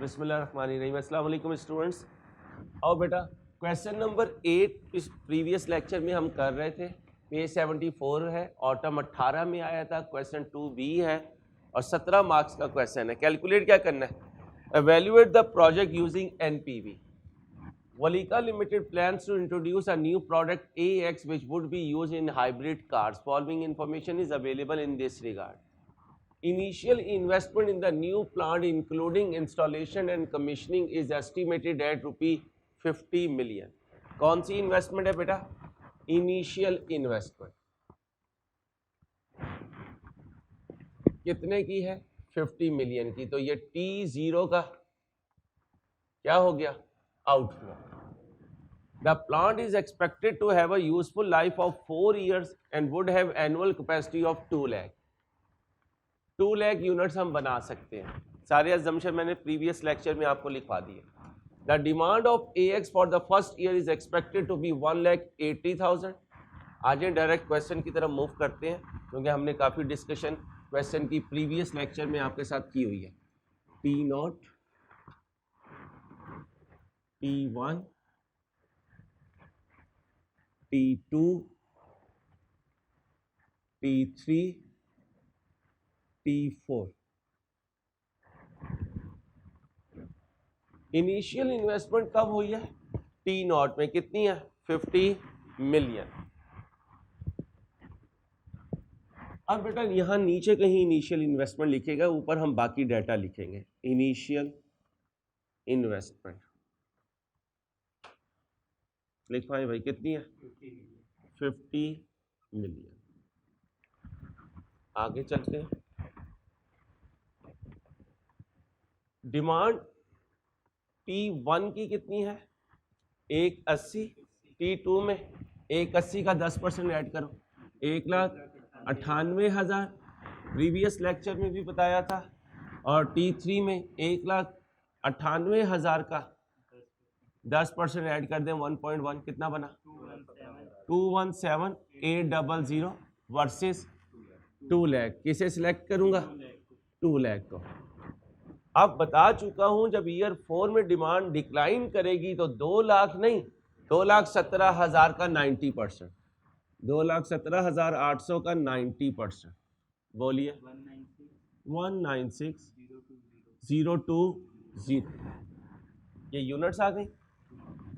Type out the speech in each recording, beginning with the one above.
बिस्मिल्लाहिर्रहमानिर्रहीम। अस्सलाम वालेकुम स्टूडेंट्स। आओ बेटा, क्वेश्चन नंबर 8 इस प्रीवियस लेक्चर में हम कर रहे थे। पेज 74 है, ऑटम 18 में आया था, क्वेश्चन 2B है और 17 मार्क्स का क्वेश्चन है। कैलकुलेट क्या करना है? Evaluate the project using NPV। Walika Limited plans to introduce a new product AX which would be used in hybrid cars. Following information is available in this regard. Initial investment in the new plant including installation and commissioning is estimated at ₹50 million. कौन सी investment है बेटा? Initial investment कितने की है? 50 million की। तो ये T0 का क्या हो गया? Outflow. The plant is expected to have a useful life of 4 years and would have annual capacity of 2 lakh. 2 lakh units हम बना सकते हैं। सारे अजम्पशन मैंने प्रीवियस लेक्चर में आपको लिखवा दिए। The demand of AX for the first year is expected to be 1,80,000। आज डायरेक्ट क्वेश्चन की तरफ मूव करते हैं क्योंकि हमने काफ़ी डिस्कशन क्वेश्चन की प्रीवियस लेक्चर में आपके साथ की हुई है। T0, T1, T2, T3, T4। Initial investment कब हुई है? T0 में कितनी है? 50 मिलियन। अब बेटा यहां नीचे कहीं इनिशियल इन्वेस्टमेंट लिखेगा, ऊपर हम बाकी डाटा लिखेंगे। इनिशियल इन्वेस्टमेंट लिखवाएं भाई, कितनी है? 50 मिलियन। आगे चलते हैं। डिमांड T1 की कितनी है? 180। T2 में 180 का 10% ऐड करो, 1,98,000 प्रीवियस लेक्चर में भी बताया था। और T3 में 1,98,000 का 10% ऐड कर दें, 1.1 कितना बना? 217,800 वर्सेस 2 लाख। किसे सिलेक्ट करूंगा? 2 लाख को। अब बता चुका हूं जब ईयर 4 में डिमांड डिक्लाइन करेगी तो 2 लाख नहीं, 2,17,000 का 90%, 2,17,800 का 90%। बोलिए 196,020। ये यूनिट्स आ गई।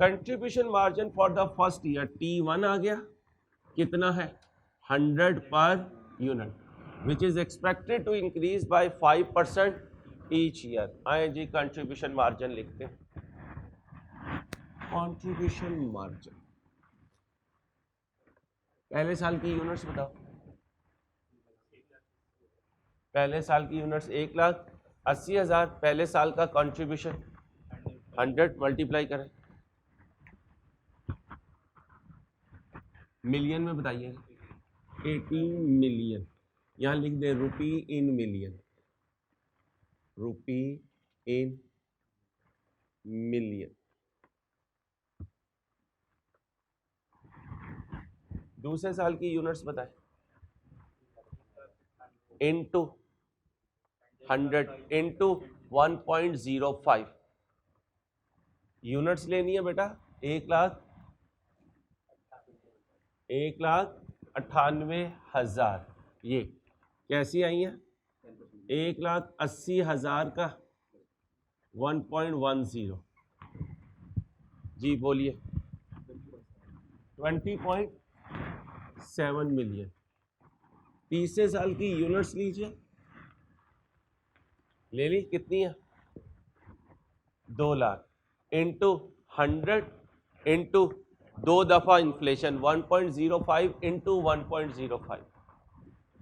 Contribution margin for the first year T1 आ गया, कितना है? 100 per unit, which is expected to increase by 5% each year. आए जी कंट्रीब्यूशन मार्जिन लिखते हैं। कंट्रीब्यूशन मार्जिन पहले साल की यूनिट्स बताओ। पहले साल की यूनिट्स 1,80,000। पहले साल का कंट्रीब्यूशन 100 मल्टीप्लाई करें, मिलियन में बताइए। 18 मिलियन। यहां लिख दे रुपी in million, rupee in million. दूसरे साल की यूनिट्स बताएं। इनटू 100 इनटू 1.05 यूनिट्स लेनी है बेटा। 1,98,000। ये कैसी आई है? 1,80,000 का 1.10। जी बोलिए 20.7 मिलियन। तीसरे साल की यूनिट्स लीजिए, ले ली, कितनी है? 2 लाख इंटू 100 इंटू 2 दफा इन्फ्लेशन, 1.05 इंटू 1.05।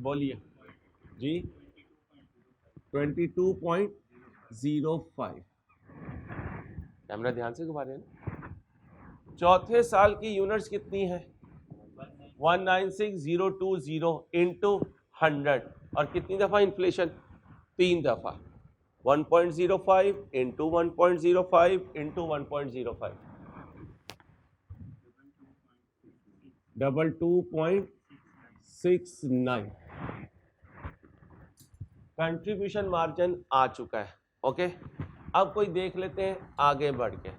बोलिए जी 22.05। कैमरा ध्यान से घुमा रहे हैं। चौथे साल की यूनिट्स कितनी है? 196,020 इंटू 100 और कितनी दफा इन्फ्लेशन? 3 दफा, 1.05 इंटू 1.05 इंटू 1.05, 22.69। कंट्रीब्यूशन मार्जिन आ चुका है। ओके, अब कोई देख लेते हैं आगे बढ़ के।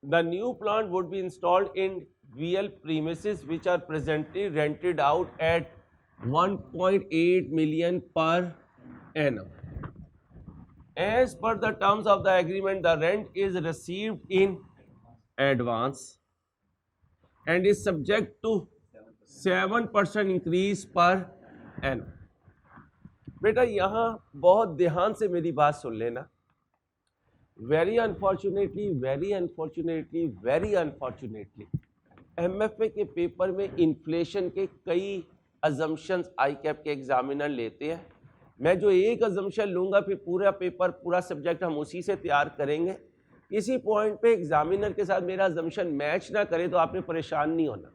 The new plant would be installed in VL premises which are presently rented out at 1.8 million per annum. As per the terms of the agreement, the rent is received in advance and is subject to 7% increase per annum. बेटा यहाँ बहुत ध्यान से मेरी बात सुन लेना। Very unfortunately MFA के paper में इन्फ्लेशन के कई अजम्पशंस आई कैप के एग्जामिनर लेते हैं। मैं जो एक अजम्पशन लूंगा फिर पूरा पेपर पूरा सब्जेक्ट हम उसी से तैयार करेंगे। इसी पॉइंट पे एग्जामिनर के साथ मेरा अजम्पशन मैच ना करे तो आपने परेशान नहीं होना।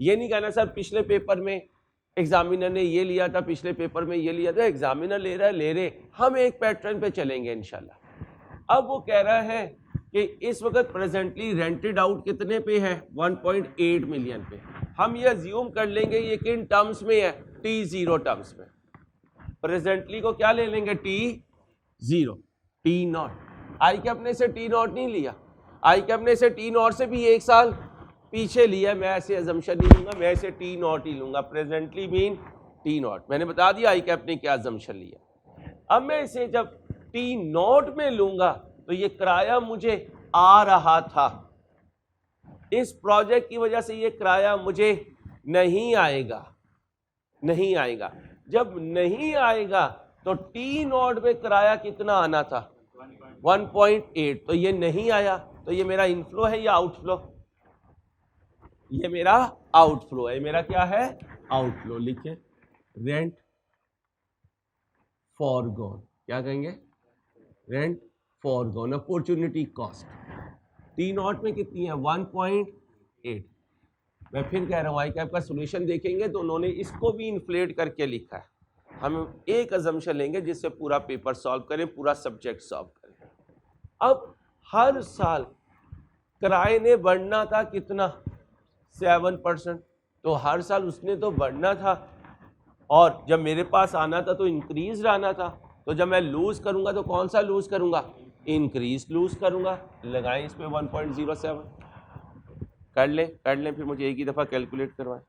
ये नहीं कहना सर पिछले पेपर में एग्जामिनर ने ये लिया था, पिछले पेपर में ये लिया था। एग्जामिनर ले रहे, हम एक पैटर्न पे चलेंगे इंशाल्लाह। अब वो कह रहा है कि इस वक्त प्रेजेंटली रेंटेड आउट कितने पे है, 1.8 मिलियन पे। हम ये अज्यूम कर लेंगे ये किन टर्म्स में है, T0 टर्म्स में। प्रेजेंटली को क्या ले लेंगे, T0, T0। आई कैप ने से T0 नहीं लिया, आई कैप ने से T0 से भी एक साल पीछे लिया। मैं ऐसे अजम्पशन नहीं लूंगा, मैं ऐसे T0 ही लूंगा। प्रेजेंटली मीन T0, मैंने बता दिया आई कैप ने क्या अजम्पशन लिया। अब मैं इसे जब T0 में लूंगा तो ये किराया मुझे आ रहा था, इस प्रोजेक्ट की वजह से ये किराया मुझे नहीं आएगा। जब नहीं आएगा तो T0 में किराया कितना आना था, 1.8। तो ये नहीं आया तो ये मेरा इनफ्लो है या आउटफ्लो, ये मेरा आउटफ्लो है। मेरा क्या है, आउटफ्लो। लिखे रेंट फॉरगॉन, क्या कहेंगे, rent foregone. Opportunity cost T0 में कितनी है, 1.8। मैं फिर कह रहा हूँ आई कैप का सोल्यूशन देखेंगे तो उन्होंने इसको भी इन्फ्लेट करके लिखा है। हम एक अजम्पशन लेंगे जिससे पूरा पेपर सॉल्व करें, पूरा सब्जेक्ट सॉल्व करें। अब हर साल किराए ने बढ़ना था कितना, 7%। तो हर साल उसने तो बढ़ना था और जब मेरे पास आना था तो इंक्रीज आना था। तो जब मैं लूज करूंगा तो कौन सा लूज करूंगा, इंक्रीज लूज करूंगा। लगाएं इस पे 1.07, कर लें फिर मुझे एक ही दफा कैलकुलेट करवाएं।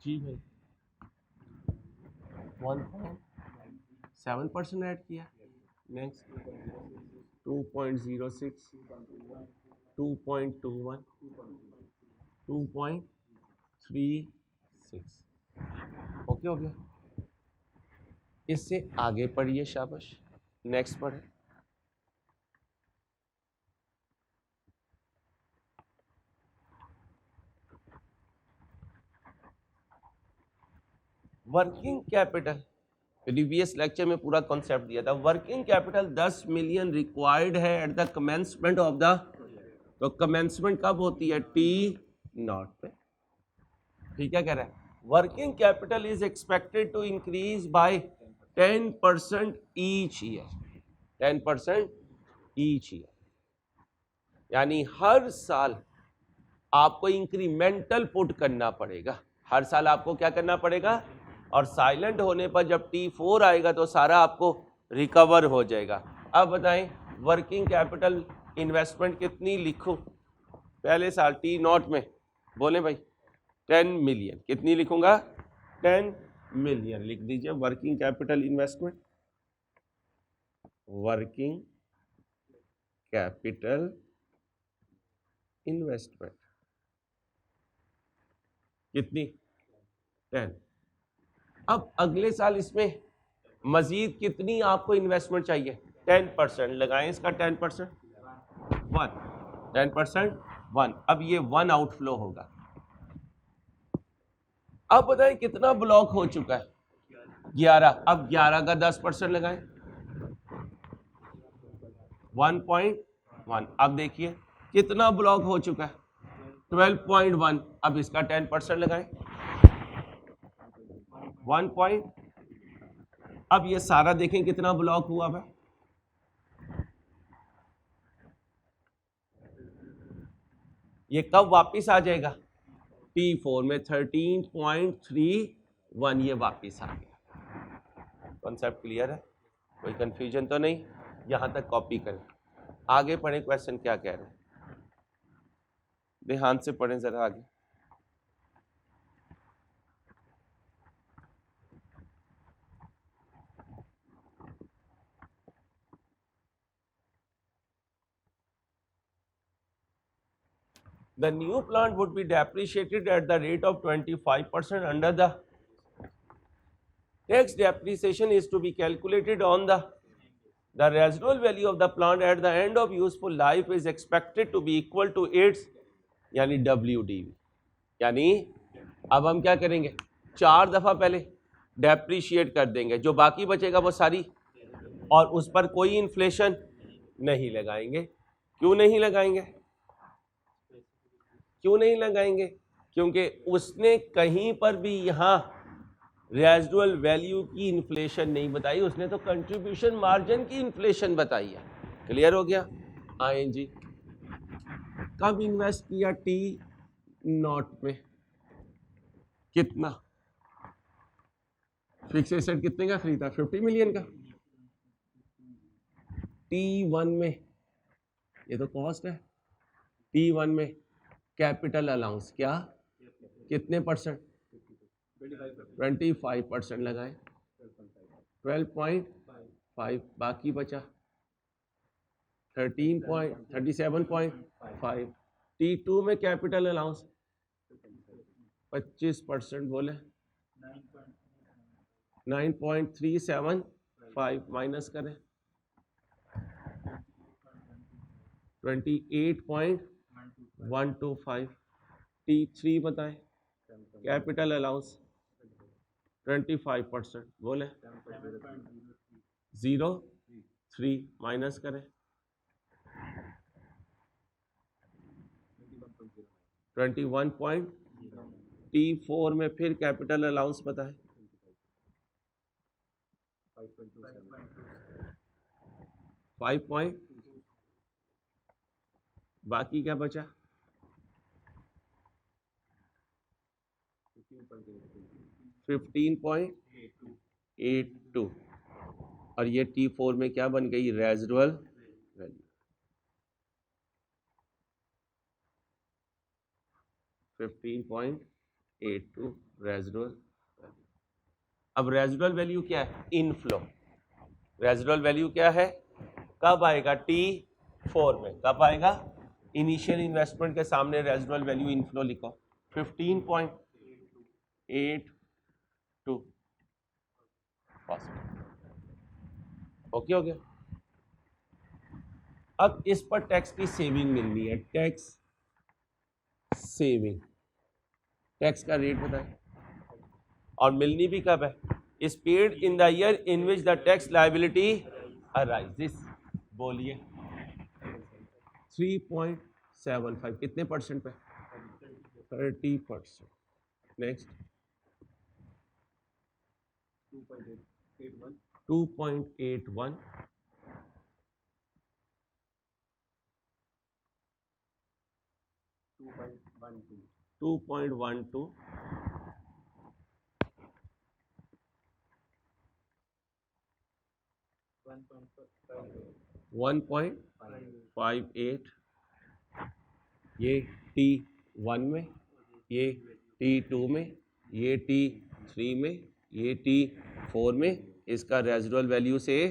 जी भाई 1.7% ऐड किया। नेक्स्ट 2.06, 2.21, 2.36। ओके हो गया। इससे आगे पढ़िए, शाबाश। नेक्स्ट पढ़े, वर्किंग कैपिटल। प्रीवियस लेक्चर में पूरा कॉन्सेप्ट दिया था। वर्किंग कैपिटल 10 मिलियन रिक्वायर्ड है at the commencement of the, तो कमेंसमेंट कब होती है, T0 पे। ठीक है, कह रहा है working capital is expected to increase by 10% each year, 10% each year. यानी हर साल आपको इंक्रीमेंटल पुट करना पड़ेगा, हर साल आपको क्या करना पड़ेगा। और साइलेंट होने पर जब T4 आएगा तो सारा आपको रिकवर हो जाएगा। अब बताएं वर्किंग कैपिटल इन्वेस्टमेंट कितनी लिखूं पहले साल T0 में, बोले भाई 10 मिलियन। कितनी लिखूंगा, 10 मिलियन लिख दीजिए working capital investment. Working capital investment कितनी, 10। अब अगले साल इसमें मजीद कितनी आपको इन्वेस्टमेंट चाहिए? 10% लगाएं इसका, 10% 1, 10% 1। अब ये 1 आउटफ्लो होगा। अब बताएं कितना ब्लॉक हो चुका है? 11। अब 11 का 10% लगाएं, 1.1। अब देखिए कितना ब्लॉक हो चुका है? 12.1। अब इसका 10% लगाएं, 1 अब ये सारा देखें कितना ब्लॉक हुआ है? ये कब वापिस आ जाएगा? T4 में 13.31 ये वापिस आ गया। कॉन्सेप्ट क्लियर है? कोई कंफ्यूजन तो नहीं? यहां तक कॉपी करें, आगे पढ़ें। क्वेश्चन क्या कह रहे हैं, ध्यान से पढ़ें जरा आगे। The new plant would be depreciated at the rate of 25% under the tax. Depreciation is to be calculated on the residual value of the plant at the end of useful life is expected to be equal to its यानी WDV। यानी अब हम क्या करेंगे? 4 दफा पहले depreciate कर देंगे, जो बाकी बचेगा वो सारी, और उस पर कोई इन्फ्लेशन नहीं लगाएंगे। क्यों नहीं लगाएंगे? क्यों नहीं लगाएंगे? क्योंकि उसने कहीं पर भी यहाँ रेजिडुअल वैल्यू की इन्फ्लेशन नहीं बताई, उसने तो कंट्रीब्यूशन मार्जिन की इन्फ्लेशन बताई है। क्लियर हो गया? ING कब इन्वेस्ट किया? T0 में। कितना? फिक्स एसेट कितने का खरीदा? 50 मिलियन का। T1 में, ये तो कॉस्ट है। T1 में कैपिटल अलाउंस क्या, कितने परसेंट? 25% लगाए, 12.5। बाकी बचा 37.5। T2 में कैपिटल अलाउंस 25% बोले, 9.375 माइनस करें, 28.125। T3 बताएं, कैपिटल अलाउंस 25% बोले, 0.3 माइनस करें, 21. T4 में फिर कैपिटल अलाउंस बताएं, 5. बाकी क्या बचा? 15.82। और ये T4 में क्या बन गई? Residual value 15.82 residual. अब रेजिडुअल वैल्यू क्या है? इनफ्लो। रेजिडुअल वैल्यू क्या है? कब आएगा? T4 में। कब आएगा? इनिशियल इन्वेस्टमेंट के सामने रेजिडुअल वैल्यू इनफ्लो लिखो, 15.82। ओके हो गया? अब इस पर टैक्स की सेविंग मिलनी है, टैक्स सेविंग। टैक्स का रेट बताएं, और मिलनी भी कब है? Is paid in the year in which the tax liability arises. बोलिए 3.75। कितने परसेंट पे? 30%। नेक्स्ट 2.81। 2.12। 1.58। ये T1 में, ये T2 में, ये T3 में, ये T4 में। इसका रेजिडुअल वैल्यू से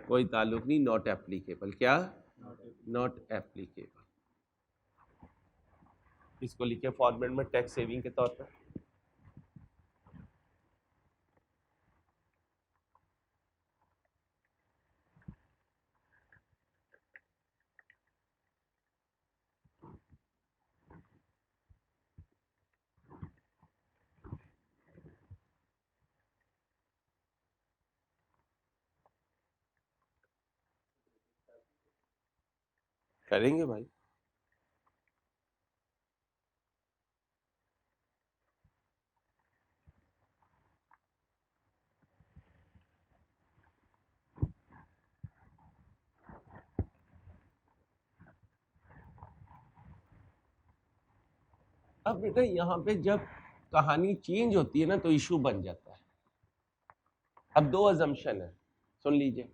कोई ताल्लुक नहीं, नॉट एप्लीकेबल। क्या? Not applicable. इसको लिखे फॉर्मेट में टैक्स सेविंग के तौर पर। करेंगे भाई। अब बेटा यहाँ पे जब कहानी चेंज होती है ना तो इशू बन जाता है। अब दो अजम्पशन है, सुन लीजिए।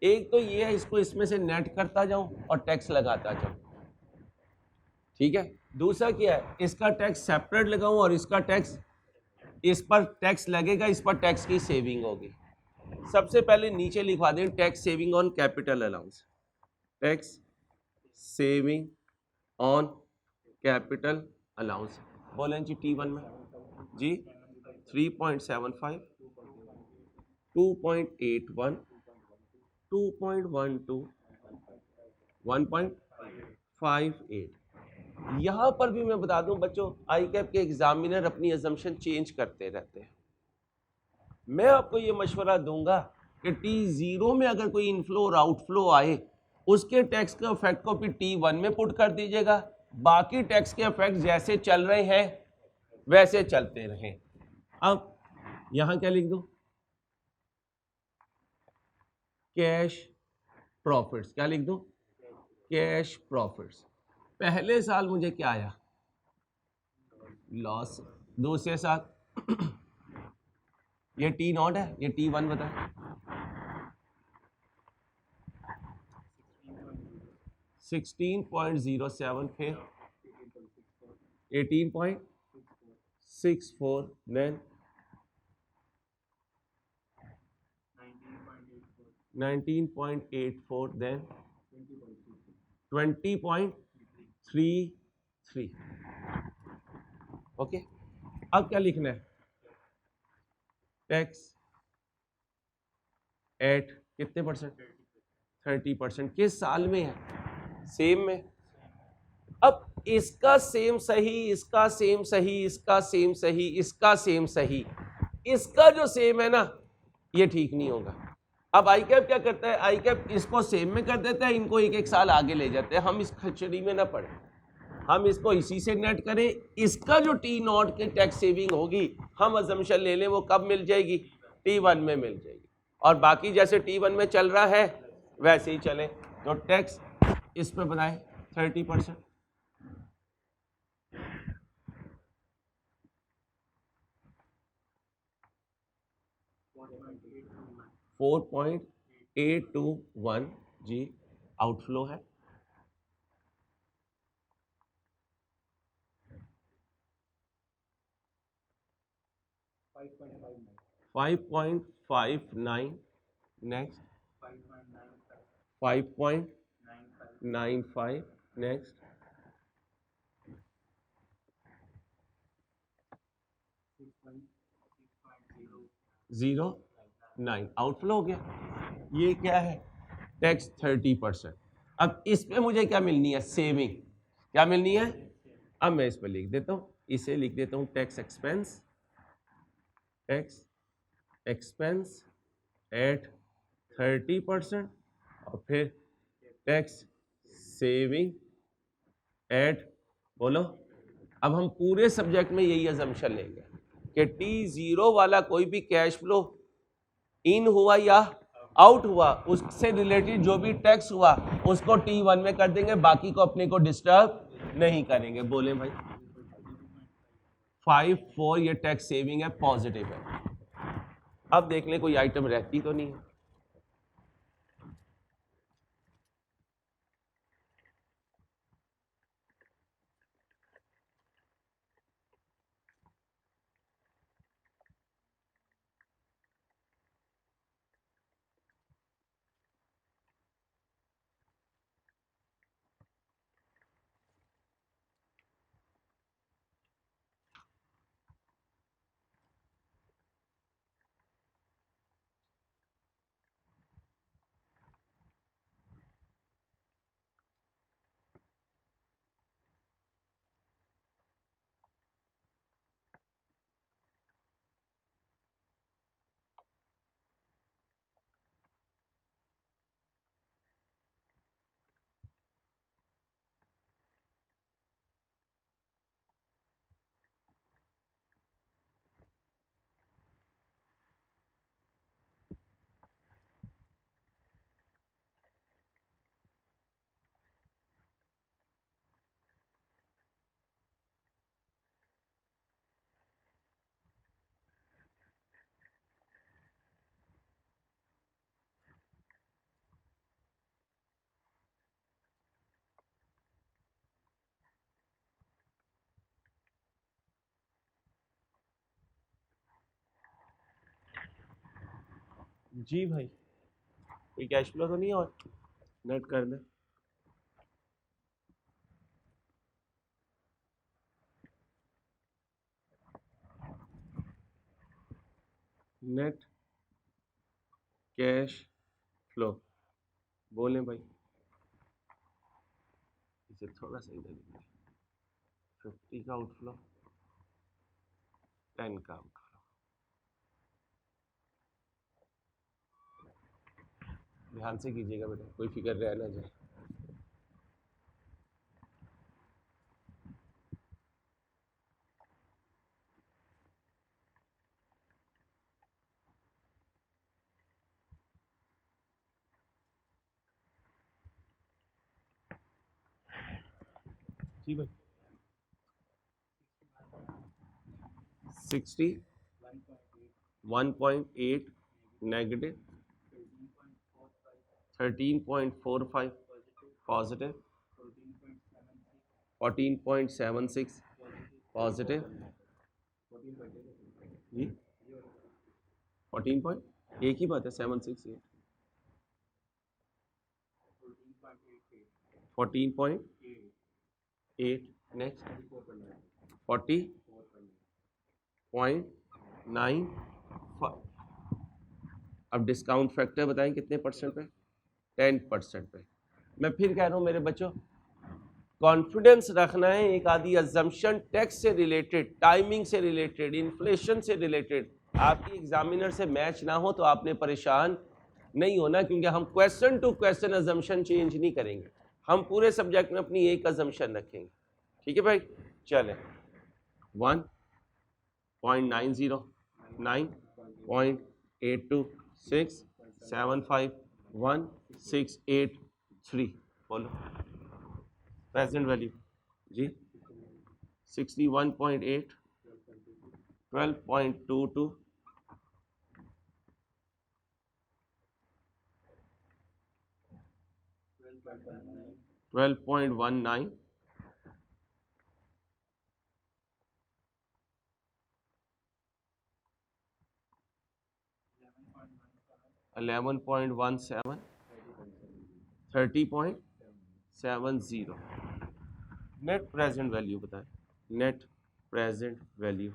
एक तो ये है, इसको इसमें से नेट करता जाऊं और टैक्स लगाता जाऊं, ठीक है। दूसरा क्या है, इसका टैक्स सेपरेट लगाऊं और इसका टैक्स, इस पर टैक्स लगेगा, इस पर टैक्स की सेविंग होगी। सबसे पहले नीचे लिखवा दें tax saving on capital allowance, tax saving on capital allowance. बोलें जी T1 में जी 3.75, 2.81, 2.12, 1.58। यहां पर भी मैं बता दूं बच्चों, आई कैप के एग्जामिनर अपनी अजम्पशन चेंज करते रहते हैं। मैं आपको ये मशवरा दूंगा कि T0 में अगर कोई इनफ्लो और आउटफ्लो आए, उसके टैक्स के इफेक्ट को फिर T1 में पुट कर दीजिएगा, बाकी टैक्स के इफेक्ट जैसे चल रहे हैं वैसे चलते रहें। अब यहां क्या लिख दूं, कैश प्रॉफिट्स। क्या लिख दूं, कैश प्रॉफिट्स। पहले साल मुझे क्या आया, लॉस। दूसरे साल ये T0 है, ये T1 बता, 16.07, फिर 18.64, देन 19.84, देन 20.33। ओके, अब क्या लिखना है, टैक्स एट कितने परसेंट, 30%। किस साल में है, सेम में। अब इसका सेम सही, इसका सेम सही, इसका सेम सही, इसका सेम सही, इसका जो सेम है ना ये ठीक नहीं होगा। अब आई कैप क्या करता है, आई कैप इसको सेम में कर देता है, इनको एक एक साल आगे ले जाते हैं। हम इस खचड़ी में ना पड़े, हम इसको इसी से नेट करें। इसका जो T0 की टैक्स सेविंग होगी, हम अजम्पशन ले लें वो कब मिल जाएगी, T1 में मिल जाएगी, और बाकी जैसे T1 में चल रहा है वैसे ही चले। तो टैक्स इस पे बनाए 30%, 4.821 जी आउटफ्लो है, 5.59, नेक्स्ट 5.95, नेक्स्ट 0.09 आउटफ्लो हो गया। ये क्या है, टैक्स 30%। अब इस पे मुझे क्या मिलनी है, सेविंग। क्या मिलनी है, अब मैं इस पर लिख देता हूं, इसे लिख देता हूं tax expense, tax expense eight 30%, और फिर टैक्स सेविंग एट, बोलो। अब हम पूरे सब्जेक्ट में यही अजम्पशन लेंगे कि T0 वाला कोई भी कैश फ्लो इन हुआ या आउट हुआ, उससे रिलेटेड जो भी टैक्स हुआ उसको T1 में कर देंगे, बाकी को अपने को डिस्टर्ब नहीं करेंगे। बोले भाई 5.4 ये टैक्स सेविंग है, पॉजिटिव है। अब देख लें कोई आइटम रहती तो नहीं है। जी भाई, कोई कैश फ्लो तो नहीं है और नेट कर दे। नेट कैश फ्लो बोलें भाई, इसे थोड़ा सा इधर लिखिए। 50 का आउटफ्लो, 10 का आउटफ्लो। ध्यान से कीजिएगा बेटा, कोई फिक्र रह ना जाए। जी भाई, 60 1.8 नेगेटिव 13.45 पॉजिटिव 14.76 पॉजिटिव जी 14 पॉइंट एक ही बात है 768 14.8 नेक्स्ट 40.95। अब डिस्काउंट फैक्टर बताएं कितने परसेंट पे? 10% पे। मैं फिर कह रहा हूँ मेरे बच्चों, कॉन्फिडेंस रखना है। एक आदि अजम्पशन टैक्स से रिलेटेड, टाइमिंग से रिलेटेड, इन्फ्लेशन से रिलेटेड आपकी एग्जामिनर से मैच ना हो तो आपने परेशान नहीं होना, क्योंकि हम question to question assumption change नहीं करेंगे, हम पूरे सब्जेक्ट में अपनी एक अजम्पशन रखेंगे। ठीक है भाई, चलें 1.90 9.826 751 683 बोलो प्रेजेंट वैल्यू जी 61.8 12.22 12.19 11.17 30.70। नेट प्रेजेंट वैल्यू बताएं, net present value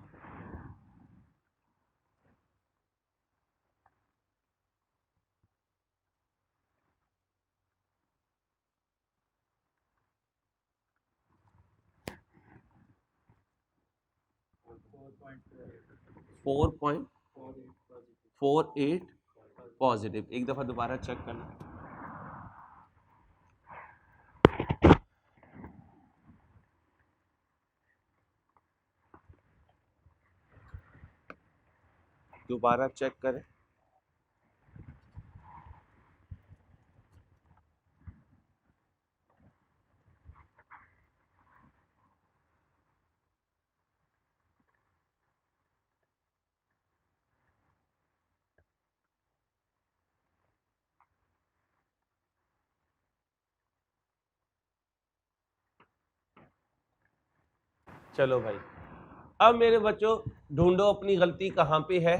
four point 48 positive. एक दफा दोबारा चेक करना, दोबारा चेक करें। चलो भाई, अब मेरे बच्चों ढूंढो अपनी गलती कहाँ पे है।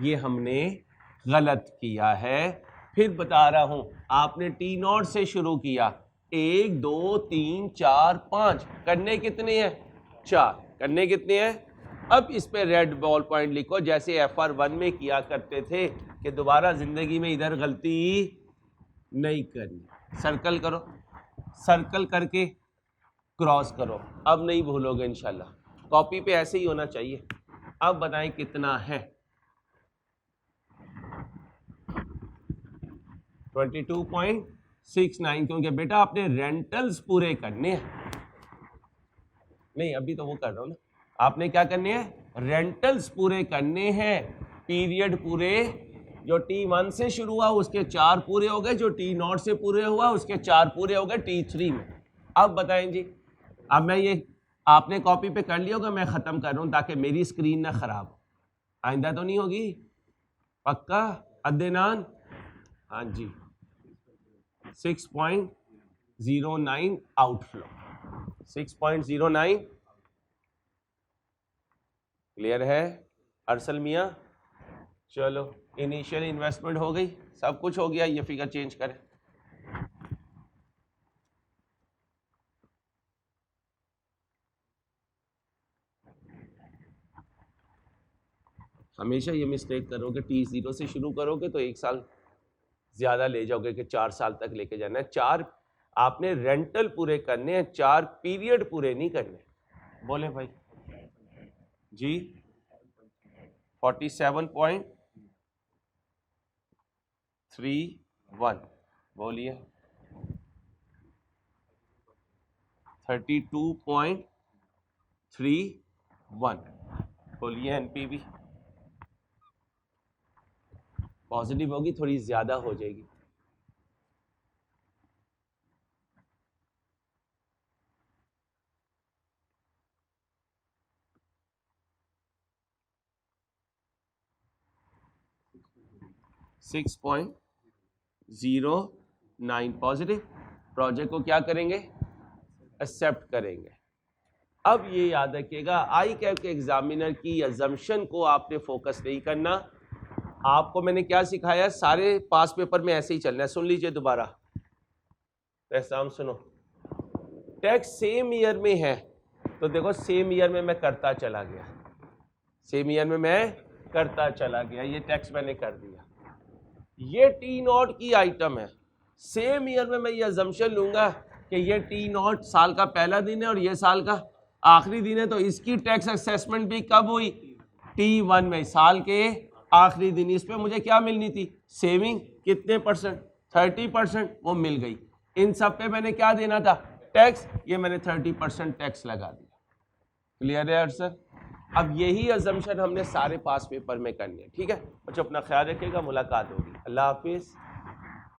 ये हमने गलत किया है। फिर बता रहा हूं, आपने टी नॉट से शुरू किया, 1 2 3 4 5 करने कितने हैं? 4 करने कितने हैं? अब इस पे रेड बॉल पॉइंट लिखो, जैसे FR1 में किया करते थे कि दोबारा जिंदगी में इधर गलती नहीं करनी। सर्कल करो, सर्कल करके क्रॉस करो, अब नहीं भूलोगे इंशाल्लाह। कॉपी पे ऐसे ही होना चाहिए। अब बताएं कितना है? 22.69, क्योंकि बेटा आपने रेंटल्स पूरे करने हैं। नहीं, अभी तो वो कर रहा हूं ना। आपने क्या करने हैं? रेंटल्स पूरे करने हैं। पीरियड पूरे, जो T1 से शुरू हुआ उसके 4 पूरे हो गए, जो T0 से पूरे हुआ उसके 4 पूरे हो गए T3 में। अब बताएं जी, अब मैं ये आपने कॉपी पे कर लिया होगा, मैं ख़त्म कर रहा हूँ ताकि मेरी स्क्रीन ना ख़राब हो। आइंदा तो नहीं होगी? पक्का अद्देनान? हाँ जी, 6.09 आउटफ्लो, 6.09 क्लियर है अरसल मियाँ? चलो इनिशियल इन्वेस्टमेंट हो गई, सब कुछ हो गया, ये फिगर चेंज करें। हमेशा ये मिस्टेक करोगे, T0 से शुरू करोगे तो 1 साल ज़्यादा ले जाओगे कि 4 साल तक लेके जाना है। 4 आपने रेंटल पूरे करने हैं, 4 पीरियड पूरे नहीं करने। बोले भाई जी 47.31 बोलिए 32.31 बोलिए। एनपीवी पॉजिटिव होगी, थोड़ी ज़्यादा हो जाएगी। $6.09 पॉजिटिव। प्रोजेक्ट को क्या करेंगे, एक्सेप्ट करेंगे। अब ये याद रखिएगा, आई कैप के एग्जामिनर की अजम्पशन को आपने फोकस नहीं करना। आपको मैंने क्या सिखाया, सारे पास पेपर में ऐसे ही चलना है। सुन लीजिए दोबारा, एहसान सुनो। टैक्स सेम ईयर में है तो देखो सेम ईयर में मैं करता चला गया, सेम ईयर में मैं करता चला गया, ये टैक्स मैंने कर दिया। ये T0 की आइटम है, सेम ईयर में मैं ये अजम्पशन लूंगा कि ये T0 साल का पहला दिन है और ये साल का आखिरी दिन है, तो इसकी टैक्स असेसमेंट भी कब हुई, T1 में, साल के आखिरी दिन। इस पे मुझे क्या मिलनी थी, सेविंग कितने परसेंट, 30%, वो मिल गई। इन सब पे मैंने क्या देना था, टैक्स, ये मैंने 30% टैक्स लगा दिया। क्लियर है सर? अब यही अजम्पशन हमने सारे पास पेपर में करनी है। ठीक है बच्चों, अपना ख्याल रखिएगा, मुलाकात होगी। अल्लाह हाफिज़।